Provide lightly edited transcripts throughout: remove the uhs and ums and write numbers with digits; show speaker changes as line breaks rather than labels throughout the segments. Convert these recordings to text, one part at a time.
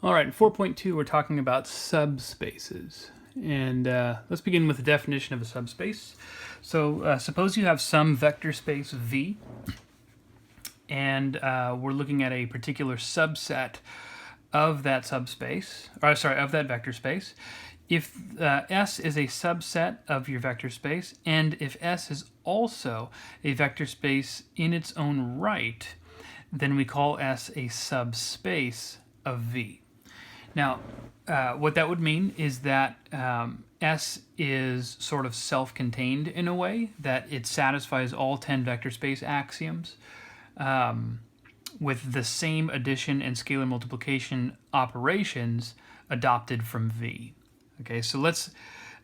All right, in 4.2, we're talking about subspaces. And let's begin with the definition of a subspace. So suppose you have some vector space V, and we're looking at a particular subset of that subspace, or sorry, of that vector space. If S is a subset of your vector space, and if S is also a vector space in its own right, then we call S a subspace of V. Now, what that would mean is that S is sort of self-contained in a way, that it satisfies all 10 vector space axioms with the same addition and scalar multiplication operations adopted from V. Okay, so let's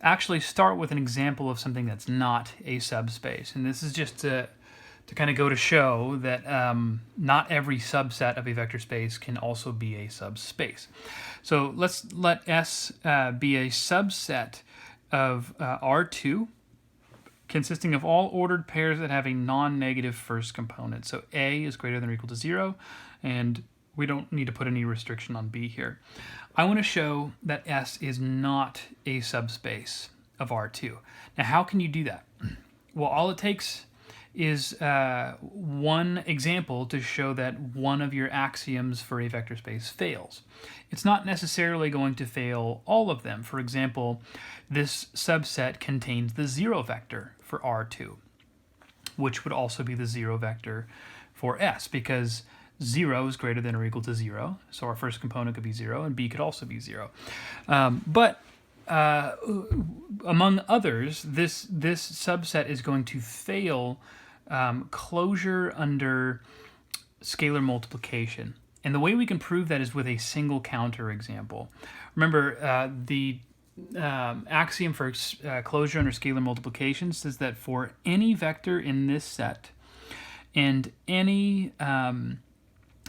actually start with an example of something that's not a subspace. And this is just to kind of go to show that not every subset of a vector space can also be a subspace. So let's let S be a subset of R2 consisting of all ordered pairs that have a non-negative first component. So A is greater than or equal to 0, and we don't need to put any restriction on B here. I want to show that S is not a subspace of R2. Now, how can you do that? Well, all it takes is one example to show that one of your axioms for a vector space fails. It's not necessarily going to fail all of them. For example, this subset contains the 0 vector for R2, which would also be the 0 vector for S, because 0 is greater than or equal to 0, so our first component could be 0, and B could also be 0. But among others, this subset is going to fail closure under scalar multiplication. And the way we can prove that is with a single counter example. Remember, the axiom for closure under scalar multiplication says that for any vector in this set and any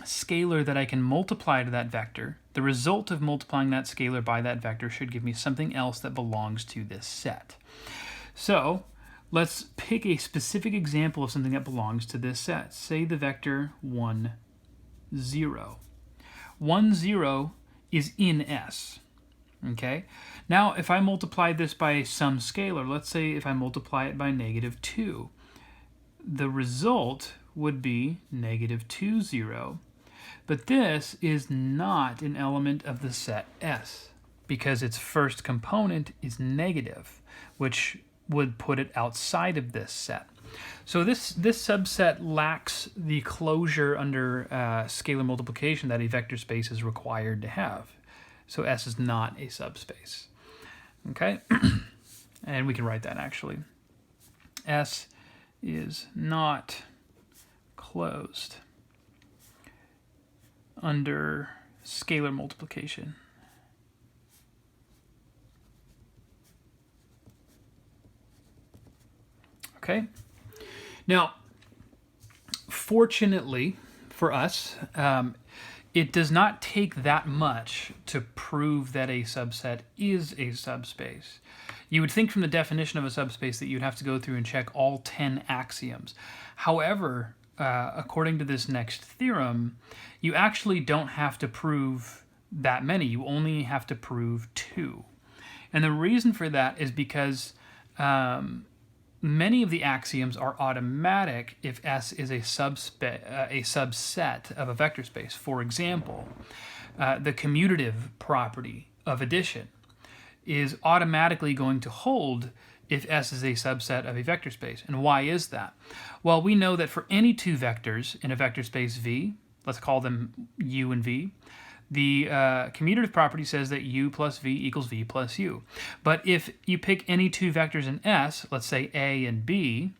scalar that I can multiply to that vector, the result of multiplying that scalar by that vector should give me something else that belongs to this set. So let's pick a specific example of something that belongs to this set. Say the vector 1, 0. 1, 0 is in S. Okay? Now, if I multiply this by some scalar, let's say if I multiply it by -2, the result would be -2, 0. But this is not an element of the set S, because its first component is negative, which would put it outside of this set. So this subset lacks the closure under scalar multiplication that a vector space is required to have. So S is not a subspace. Okay? And we can write that actually. S is not closed under scalar multiplication. Okay? Now, fortunately for us, it does not take that much to prove that a subset is a subspace. You would think from the definition of a subspace that you'd have to go through and check all 10 axioms. However, according to this next theorem, you actually don't have to prove that many. You only have to prove 2. And the reason for that is because many of the axioms are automatic if S is a subset of a vector space. For example, the commutative property of addition is automatically going to hold if S is a subset of a vector space. And why is that? Well, we know that for any two vectors in a vector space V, let's call them U and V, the commutative property says that U plus V equals V plus U. But if you pick any two vectors in S, let's say A and B,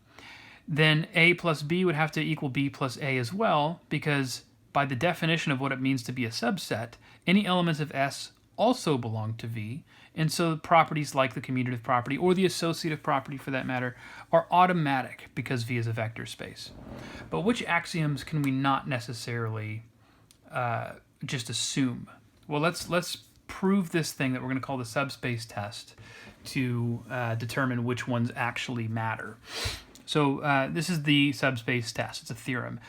then A plus B would have to equal B plus A as well, because by the definition of what it means to be a subset, any elements of S also belong to V, and so properties like the commutative property, or the associative property for that matter, are automatic because V is a vector space. But which axioms can we not necessarily just assume? Well, let's prove this thing that we're going to call the subspace test to determine which ones actually matter. So this is the subspace test. It's a theorem.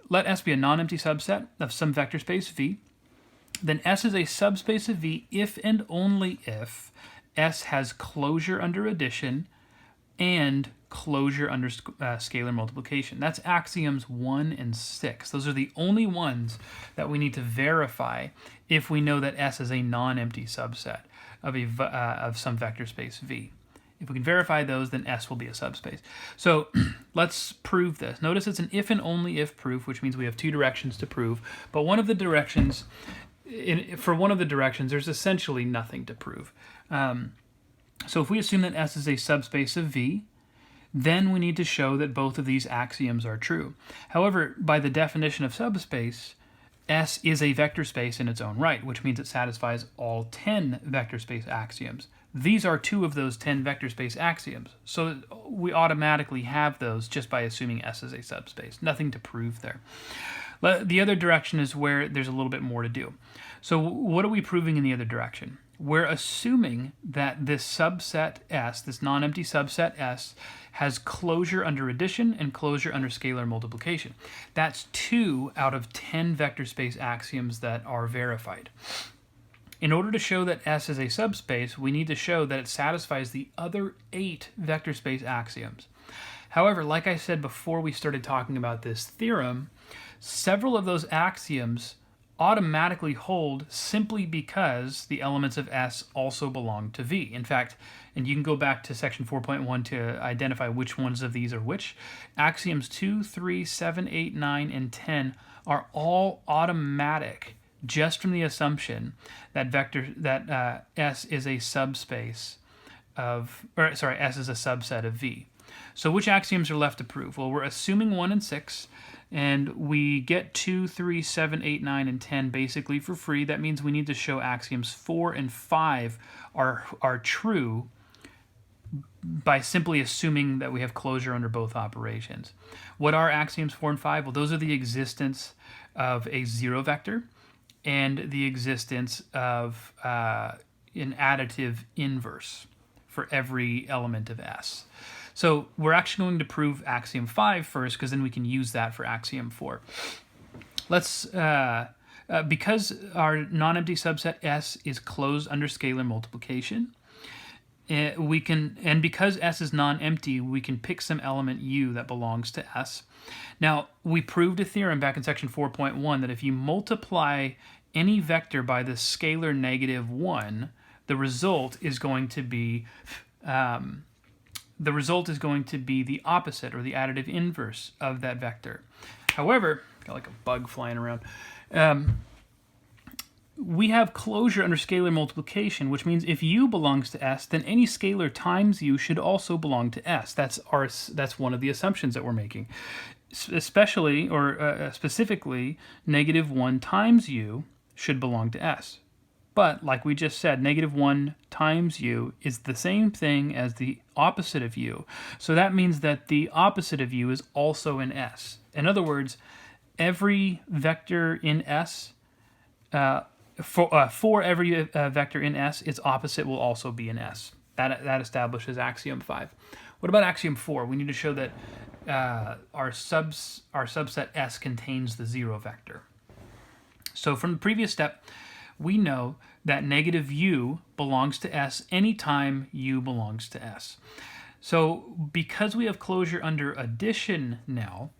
Let S be a non-empty subset of some vector space V, then S is a subspace of V if and only if S has closure under addition and closure under scalar multiplication. That's axioms 1 and 6. Those are the only ones that we need to verify if we know that S is a non-empty subset of some vector space V. If we can verify those, then S will be a subspace. So let's prove this. Notice it's an if and only if proof, which means we have two directions to prove. But one of the directions, for one of the directions, there's essentially nothing to prove. So if we assume that S is a subspace of V, then we need to show that both of these axioms are true. However, by the definition of subspace, S is a vector space in its own right, which means it satisfies all 10 vector space axioms. These are two of those 10 vector space axioms, so we automatically have those just by assuming S is a subspace. Nothing to prove there. The other direction is where there's a little bit more to do. So what are we proving in the other direction? We're assuming that this subset S, this non-empty subset S, has closure under addition and closure under scalar multiplication. That's 2 out of 10 vector space axioms that are verified. In order to show that S is a subspace, we need to show that it satisfies the other 8 vector space axioms. However, like I said before we started talking about this theorem, several of those axioms automatically hold simply because the elements of S also belong to V. In fact, and you can go back to section 4.1 to identify which ones of these are which, axioms 2, 3, 7, 8, 9, and 10 are all automatic just from the assumption that S is a subspace of, S is a subset of V. So which axioms are left to prove? Well, we're assuming 1 and 6, and we get 2, 3, 7, 8, 9, and 10 basically for free. That means we need to show axioms 4 and 5 are true by simply assuming that we have closure under both operations. What are axioms 4 and 5? Well, those are the existence of a zero vector and the existence of an additive inverse for every element of S. So we're actually going to prove axiom 5 first, because then we can use that for axiom 4. Let's, because our non-empty subset S is closed under scalar multiplication, and because S is non-empty, we can pick some element U that belongs to S. Now, we proved a theorem back in section 4.1 that if you multiply any vector by the scalar -1, the result is going to be the opposite, or the additive inverse of that vector. However, got like a bug flying around. We have closure under scalar multiplication, which means if U belongs to S, then any scalar times U should also belong to S. That's one of the assumptions that we're making. Especially, or specifically, -1 times U should belong to S. But, like we just said, -1 times U is the same thing as the opposite of U. So that means that the opposite of U is also in S. In other words, every vector in S, for every vector in S, its opposite will also be in S. That establishes axiom 5. What about axiom 4? We need to show that our subset S contains the zero vector. So from the previous step, we know that -U belongs to S anytime U belongs to S. So because we have closure under addition now,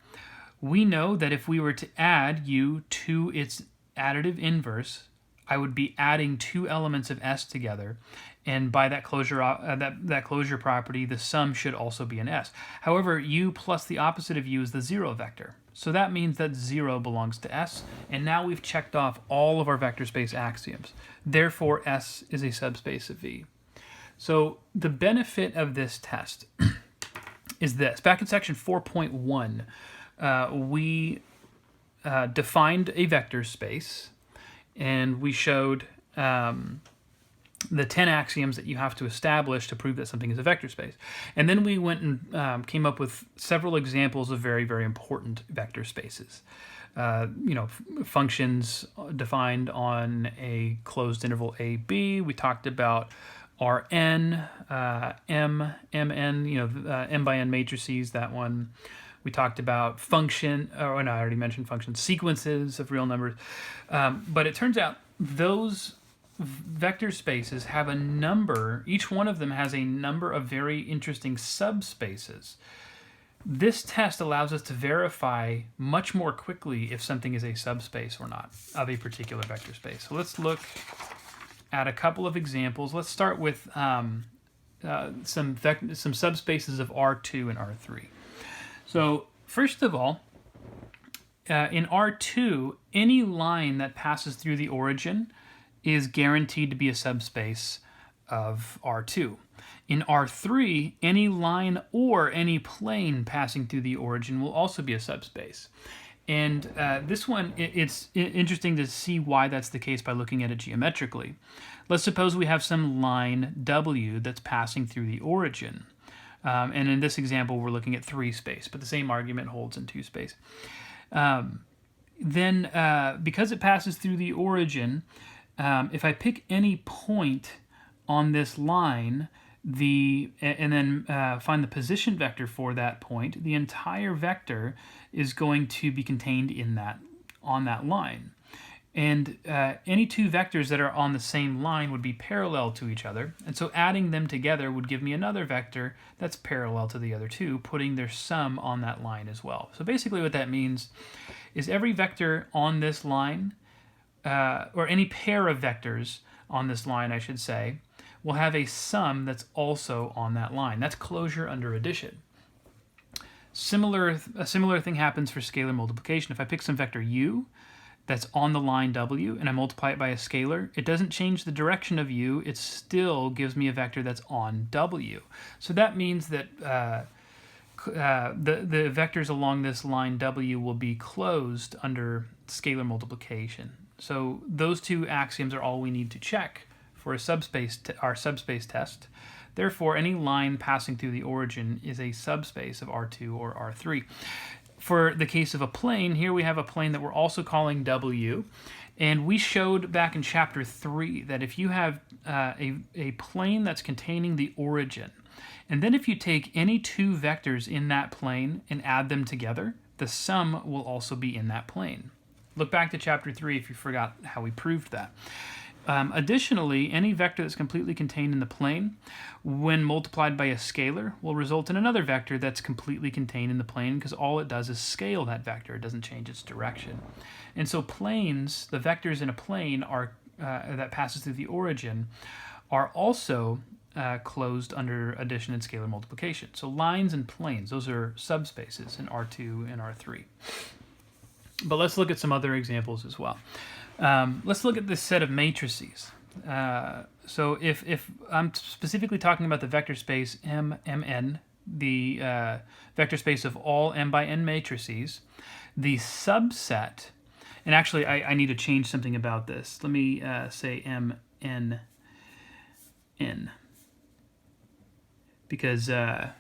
we know that if we were to add U to its additive inverse, I would be adding two elements of S together, and by that closure that closure property, the sum should also be an S. However, U plus the opposite of U is the zero vector. So that means that 0 belongs to S, and now we've checked off all of our vector space axioms. Therefore, S is a subspace of V. So the benefit of this test is this. Back in section 4.1, we defined a vector space, and we showed the 10 axioms that you have to establish to prove that something is a vector space. And then we went and came up with several examples of very, very important vector spaces. Functions defined on a closed interval AB. We talked about Rn, M, Mn, M by N matrices, that one. We talked about I already mentioned functions, sequences of real numbers. But it turns out those vector spaces have a number, each one of them has a number of very interesting subspaces. This test allows us to verify much more quickly if something is a subspace or not of a particular vector space. So let's look at a couple of examples. Let's start with some subspaces of R2 and R3. So first of all, in R2, any line that passes through the origin is guaranteed to be a subspace of R2. In R3, any line or any plane passing through the origin will also be a subspace. And this one, it's interesting to see why that's the case by looking at it geometrically. Let's suppose we have some line W that's passing through the origin. And in this example, we're looking at 3 space, but the same argument holds in 2 space. Then, because it passes through the origin, if I pick any point on this line, and then find the position vector for that point, the entire vector is going to be contained on that line. And any 2 vectors that are on the same line would be parallel to each other, and so adding them together would give me another vector that's parallel to the other 2, putting their sum on that line as well. So basically what that means is every vector on this line, or any pair of vectors on this line, I should say, will have a sum that's also on that line. That's closure under addition. A similar thing happens for scalar multiplication. If I pick some vector u that's on the line w and I multiply it by a scalar, it doesn't change the direction of u, it still gives me a vector that's on w. So that means that the vectors along this line w will be closed under scalar multiplication. So those 2 axioms are all we need to check for our subspace test. Therefore, any line passing through the origin is a subspace of R2 or R3. For the case of a plane, here we have a plane that we're also calling W, and we showed back in chapter 3 that if you have a plane that's containing the origin, and then if you take any 2 vectors in that plane and add them together, the sum will also be in that plane. Look back to chapter 3 if you forgot how we proved that. Additionally, any vector that's completely contained in the plane, when multiplied by a scalar, will result in another vector that's completely contained in the plane because all it does is scale that vector. It doesn't change its direction. And so planes, the vectors in a plane that passes through the origin, are also closed under addition and scalar multiplication. So lines and planes, those are subspaces in R2 and R3. But let's look at some other examples as well. Let's look at this set of matrices. So if I'm specifically talking about the vector space MN, the vector space of all m by n matrices, the subset, and actually I need to change something about this. Let me say MNN, because I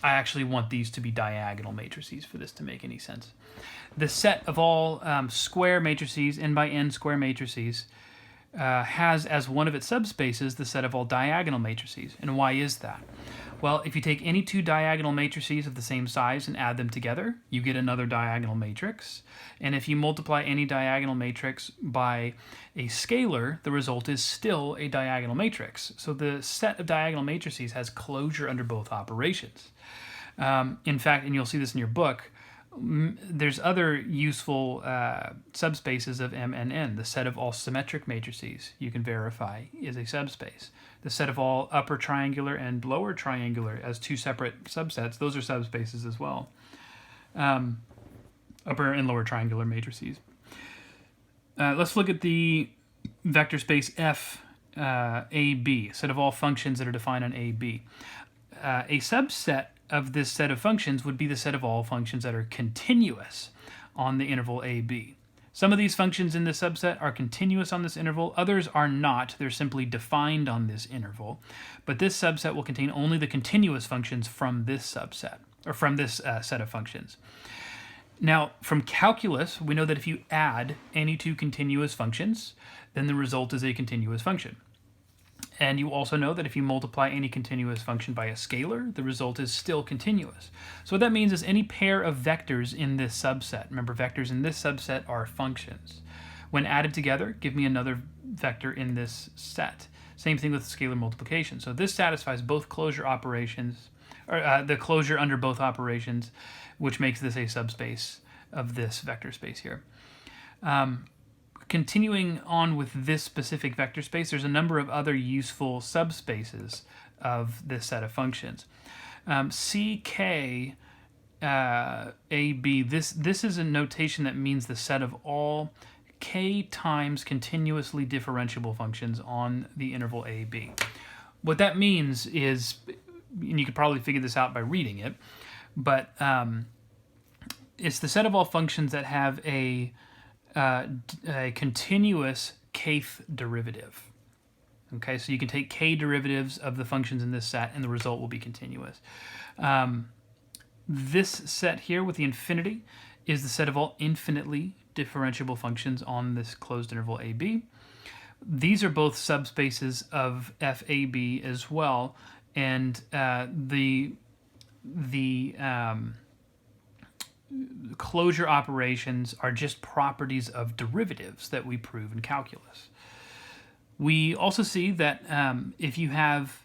actually want these to be diagonal matrices for this to make any sense. The set of all square matrices, n by n square matrices, has as one of its subspaces the set of all diagonal matrices. And why is that? Well, if you take any 2 diagonal matrices of the same size and add them together, you get another diagonal matrix. And if you multiply any diagonal matrix by a scalar, the result is still a diagonal matrix. So the set of diagonal matrices has closure under both operations. In fact, and you'll see this in your book, there's other useful subspaces of M and N. The set of all symmetric matrices you can verify is a subspace. The set of all upper triangular and lower triangular as 2 separate subsets, those are subspaces as well. Upper and lower triangular matrices. Let's look at the vector space F AB, set of all functions that are defined on AB. A subset of this set of functions would be the set of all functions that are continuous on the interval AB. Some of these functions in this subset are continuous on this interval, others are not. They're simply defined on this interval. But this subset will contain only the continuous functions from this subset, or from this set of functions. Now, from calculus, we know that if you add any 2 continuous functions, then the result is a continuous function. And you also know that if you multiply any continuous function by a scalar, the result is still continuous. So what that means is any pair of vectors in this subset, remember vectors in this subset are functions, When added together, give me another vector in this set. Same thing with scalar multiplication. So this satisfies both closure operations, or the closure under both operations, which makes this a subspace of this vector space here. Continuing on with this specific vector space, there's a number of other useful subspaces of this set of functions. CK AB, this is a notation that means the set of all k times continuously differentiable functions on the interval AB. What that means is, and you could probably figure this out by reading it, but it's the set of all functions that have a continuous kth derivative. Okay, so you can take k derivatives of the functions in this set and the result will be continuous. This set here with the infinity is the set of all infinitely differentiable functions on this closed interval AB. These are both subspaces of FAB as well, and the closure operations are just properties of derivatives that we prove in calculus. We also see that if you have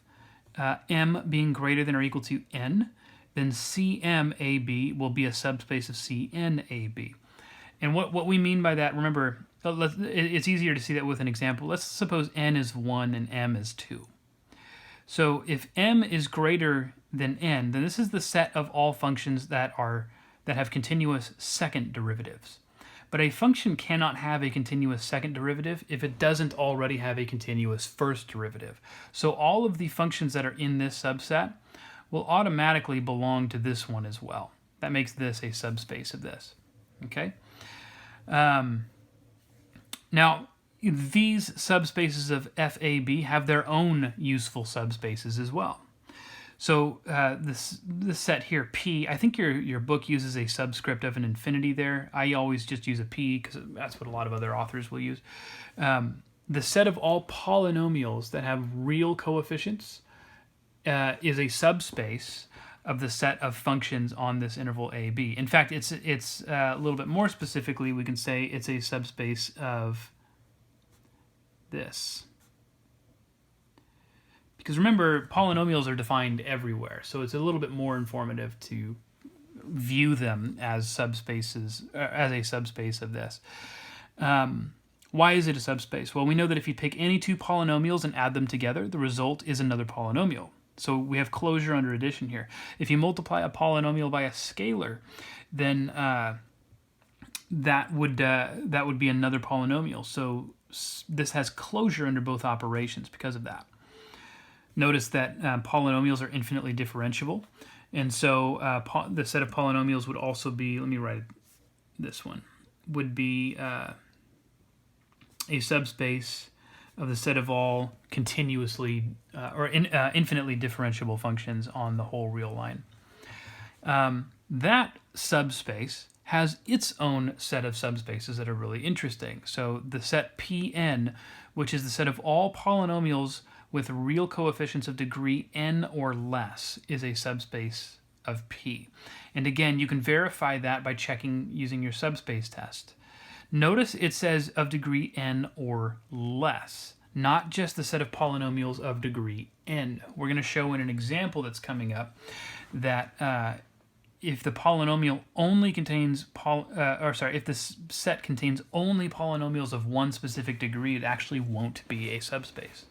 m being greater than or equal to n, then CMAB will be a subspace of CNAB. And what we mean by that, remember, it's easier to see that with an example. Let's suppose n is 1 and m is 2. So if m is greater than n, then this is the set of all functions that have continuous second derivatives. But a function cannot have a continuous second derivative if it doesn't already have a continuous first derivative. So all of the functions that are in this subset will automatically belong to this one as well. That makes this a subspace of this. Okay? Now, these subspaces of FAB have their own useful subspaces as well. So this set here, P, I think your book uses a subscript of an infinity there. I always just use a P because that's what a lot of other authors will use. The set of all polynomials that have real coefficients is a subspace of the set of functions on this interval AB. In fact, it's a little bit more specifically, we can say it's a subspace of this. Because remember, polynomials are defined everywhere, so it's a little bit more informative to view them as subspaces, as a subspace of this. Why is it a subspace? Well, we know that if you pick any two polynomials and add them together, the result is another polynomial. So we have closure under addition here. If you multiply a polynomial by a scalar, then that would be another polynomial. So this has closure under both operations because of that. Notice that polynomials are infinitely differentiable, and so the set of polynomials would also be, let me write this one, would be a subspace of the set of all continuously infinitely differentiable functions on the whole real line. That subspace has its own set of subspaces that are really interesting. So the set Pn, which is the set of all polynomials with real coefficients of degree n or less, is a subspace of P. And again, you can verify that by checking using your subspace test. Notice it says of degree n or less, not just the set of polynomials of degree n. We're going to show in an example that's coming up that if the polynomial only contains, if this set contains only polynomials of one specific degree, it actually won't be a subspace.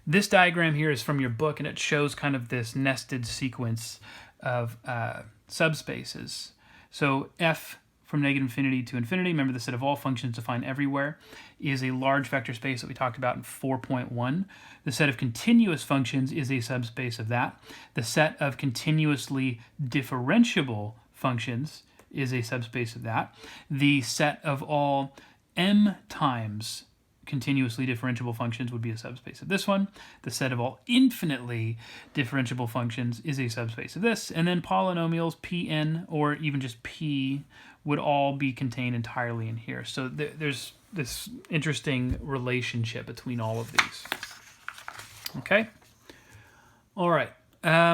This diagram here is from your book, and it shows kind of this nested sequence of subspaces. So f from negative infinity to infinity, remember the set of all functions defined everywhere, is a large vector space that we talked about in 4.1. The set of continuous functions is a subspace of that. The set of continuously differentiable functions is a subspace of that. The set of all m times continuously differentiable functions would be a subspace of this one. The set of all infinitely differentiable functions is a subspace of this. And then polynomials Pn, or even just P, would all be contained entirely in here. So there's this interesting relationship between all of these. Okay? All right.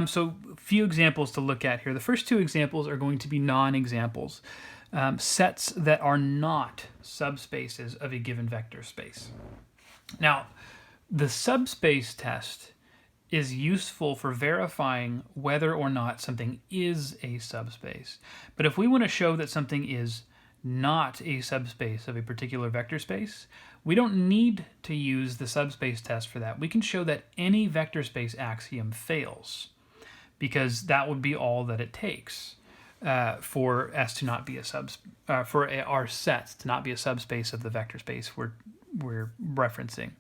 So a few examples to look at here. The first two examples are going to be non-examples. sets that are not subspaces of a given vector space. Now, the subspace test is useful for verifying whether or not something is a subspace. But if we want to show that something is not a subspace of a particular vector space, we don't need to use the subspace test for that. We can show that any vector space axiom fails, because that would be all that it takes for S to not be a for our sets to not be a subspace of the vector space we're referencing.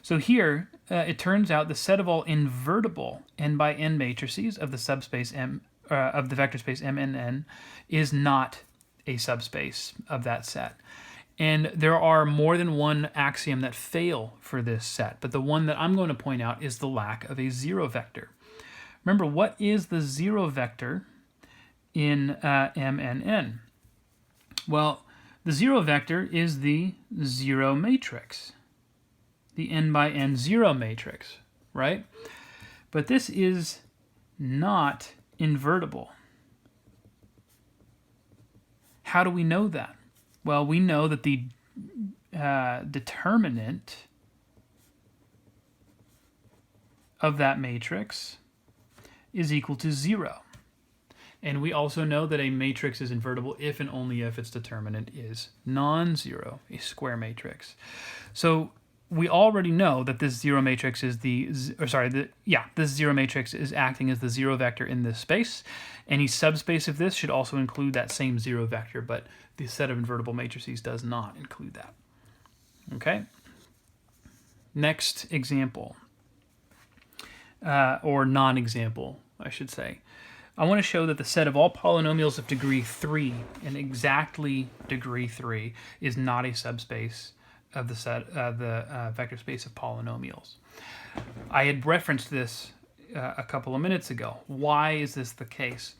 So here, it turns out the set of all invertible n by n matrices of the subspace M of the vector space M and N is not a subspace of that set. And there are more than one axiom that fail for this set, but the one that I'm going to point out is the lack of a zero vector. Remember, what is the zero vector in M and N? Well, the zero vector is the zero matrix, the n by n zero matrix, right? But this is not invertible. How do we know that? Well, we know that the determinant of that matrix is equal to 0. And we also know that a matrix is invertible if and only if its determinant is non-zero, a square matrix. So we already know that this zero matrix is this zero matrix is acting as the zero vector in this space. Any subspace of this should also include that same zero vector, but the set of invertible matrices does not include that. Okay? Next example, or non-example, I should say. I want to show that the set of all polynomials of degree 3, and exactly degree 3, is not a subspace of the set the vector space of polynomials. I had referenced this a couple of minutes ago. Why is this the case?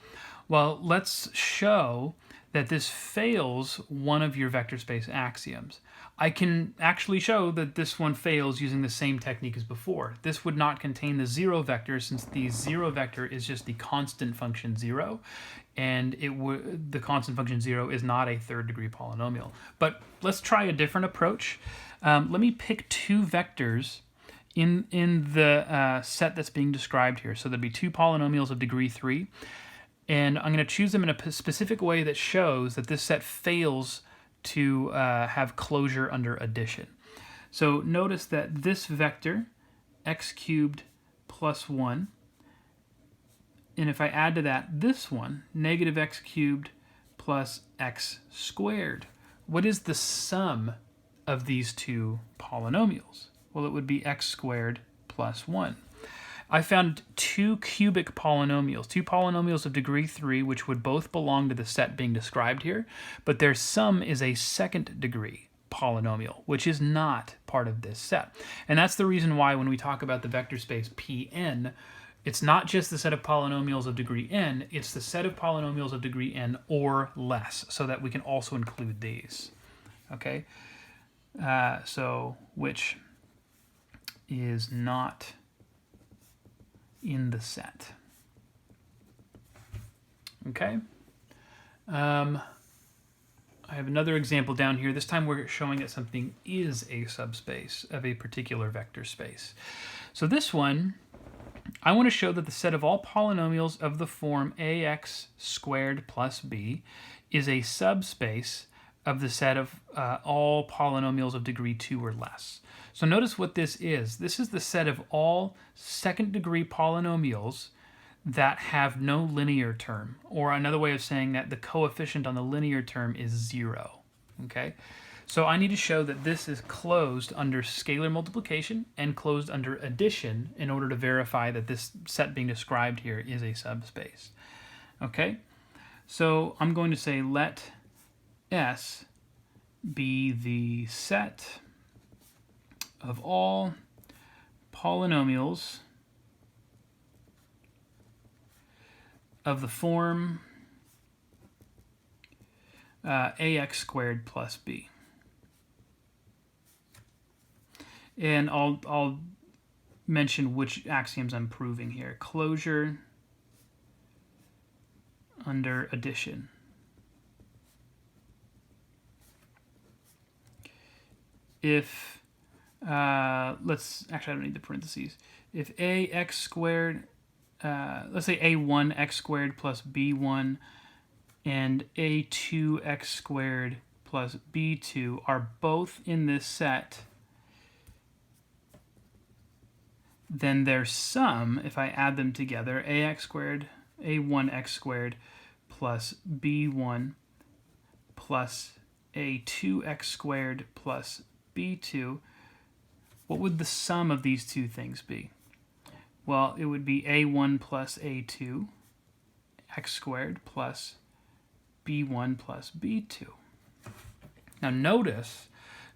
Well, let's show that this fails one of your vector space axioms. I can actually show that this one fails using the same technique as before. This would not contain the zero vector, since the zero vector is just the constant function 0, and the constant function 0 is not a third degree polynomial. But let's try a different approach. Let me pick two vectors in the set that's being described here. So there'd be two polynomials of degree 3, and I'm going to choose them in a specific way that shows that this set fails to have closure under addition. So notice that this vector, x cubed plus 1, and if I add to that this one, negative x cubed plus x squared, what is the sum of these two polynomials? Well, it would be x squared plus 1. I found two cubic polynomials, two polynomials of degree 3, which would both belong to the set being described here, but their sum is a second degree polynomial, which is not part of this set. And that's the reason why when we talk about the vector space Pn, it's not just the set of polynomials of degree n, it's the set of polynomials of degree n or less, so that we can also include these. Okay? So, which is not in the set. Okay. I have another example down here. This time we're showing that something is a subspace of a particular vector space. So this one, I want to show that the set of all polynomials of the form ax squared plus b is a subspace of the set of all polynomials of degree 2 or less. So notice what this is. This is the set of all second degree polynomials that have no linear term, or another way of saying that the coefficient on the linear term is 0. Okay? So I need to show that this is closed under scalar multiplication and closed under addition in order to verify that this set being described here is a subspace. Okay? So I'm going to say let S be the set of all polynomials of the form ax squared plus b. And I'll mention which axioms I'm proving here. Closure, under addition. if, let's, actually I don't need the parentheses. If ax squared, let's say a1 x squared plus b1 and a2 x squared plus b2 are both in this set, then their sum, if I add them together, ax squared, a1x squared plus b1 plus a2x squared plus b2, what would the sum of these two things be? Well, it would be a1 plus a2 x squared plus b1 plus b2. Now notice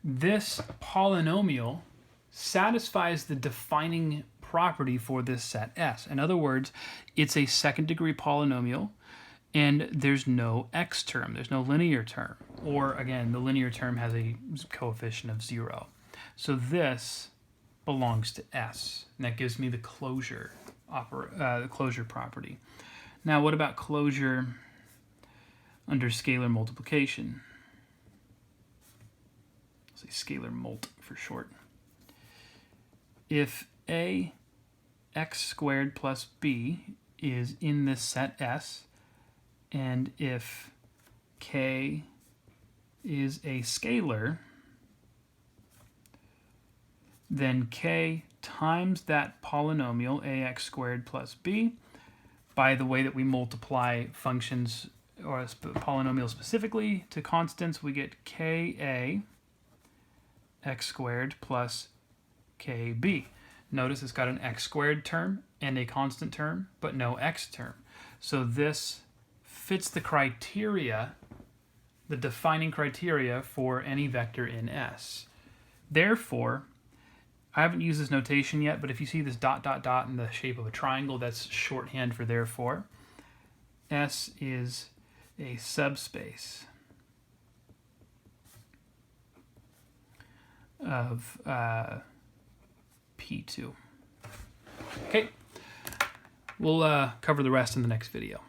this polynomial satisfies the defining property for this set S. In other words, it's a second degree polynomial and there's no x term, there's no linear term. Or again, the linear term has a coefficient of 0. So this belongs to S, and that gives me the closure property. Now what about closure under scalar multiplication? I'll say scalar mult for short. If a x squared plus b is in this set S, and if k is a scalar, then k times that polynomial ax squared plus b, by the way that we multiply functions or polynomials specifically to constants, we get ka x squared plus kb. Notice it's got an x squared term and a constant term, but no x term. So this fits the criteria, the defining criteria for any vector in S. Therefore, I haven't used this notation yet, but if you see this dot, dot, dot in the shape of a triangle, that's shorthand for therefore. S is a subspace of P2. Okay, we'll cover the rest in the next video.